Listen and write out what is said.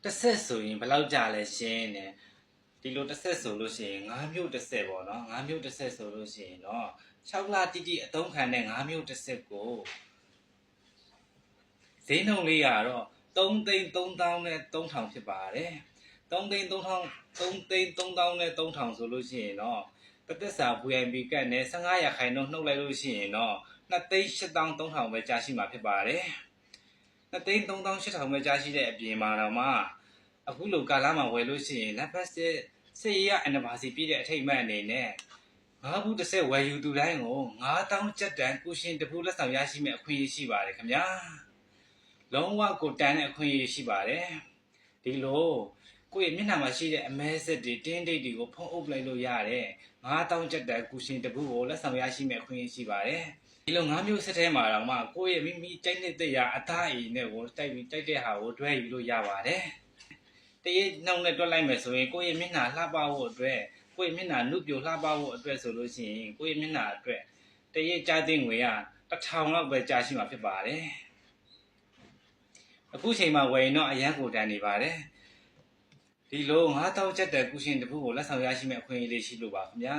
တစ်ဆက်ဆိုရင်ဘယ်လောက်ကြာလဲရှင်းတယ်ဒီလိုတစ်ဆက်ဆိုလို့ရှိရင်9မျိုးတစ်ဆက်ပေါ့နော်9မျိုးတစ်ဆက်ဆိုလို့ရှိရင်တော့6လတိတိအသုံးခံတဲ့9မျိုးတစ်ဆက်ကိုဈေးနှုန်းလေးကတော့3,300,000နဲ့3,000ဖြစ်ပါတယ်3,300,000နဲ့3,000ဆိုလို့ရှိရင်တော့တစ်သက်စာ VIP ကတ်နဲ့15ရာခိုင်နှုန်းနှုတ်လိုက်လို့ရှိရင်တော့2,803,000ပဲကြာရှိမှာဖြစ်ပါတယ်2,308,000ပဲကြာရှိတဲ့အပြင်မှာတော့မှအခုလိုကာလမှာဝယ်လို့ရှိရင်လက်ဖက်စစ်ရအန်နီဗာစီပြည့်တဲ့အထိတ်အမှတ်အနေနဲ့ငါးဘူးတစ်ဆက်ဝယ်ယူသူတိုင်းကို9,000ကျပ်တန်ကုရှင်တစ်ဖူးလက်ဆောင်ရရှိမဲ့အခွင့်အရေးရှိပါတယ်ခင်ဗျာလုံးဝကိုတန်တဲ့အခွင့်အရေးရှိပါတယ်ဒီလိုကိုယ့်ရဲ့မျက်နှာမှာရှိတဲ့အမဲဆက်တွေတင်းတိတ်တွေကိုဖုံးအုပ်လိုက်လို့ရတယ်9,000ကျပ်တန်ကုရှင်တစ်ဖူးကိုလက်ဆောင်ရရှိမဲ့အခွင့်အရေးရှိပါတယ်ဒီလို9မျိုးဆက်ထဲမှာတော့မှကိုယ့်ရဲ့မိမိကြိုက်တဲ့ရာအသားအီနဲ့ကိုတိုက်ပြီးတိုက်တဲ့ဟာကိုတွဲယူလို့ရပါတယ်တရေနှောင်းနဲ့တွက်လိုက်မယ်ဆိုရင်ကိုယ့်ရဲ့မျက်နှာလှပဖို့အတွက်ကိုယ့်ရဲ့မျက်နှာနုပြိုလှပဖို့အတွက်ဆိုလို့ရှိရင်ကိုယ့်ရဲ့မျက်နှာအတွက်တရေကြားသိငွေက1,000လောက်ပဲကြာရှိမှာဖြစ်ပါတယ်အခုချိန်မှာဝယ်ရင်တော့အရန်ကိုတန်နေပါတယ်ဒီလို9,000ကျပ်တဲ့ကုရှင်တစ်ခုကိုလက်ဆောင်ရရှိမဲ့အခွင့်အရေးလေးရှိလို့ပါခင်ဗျာ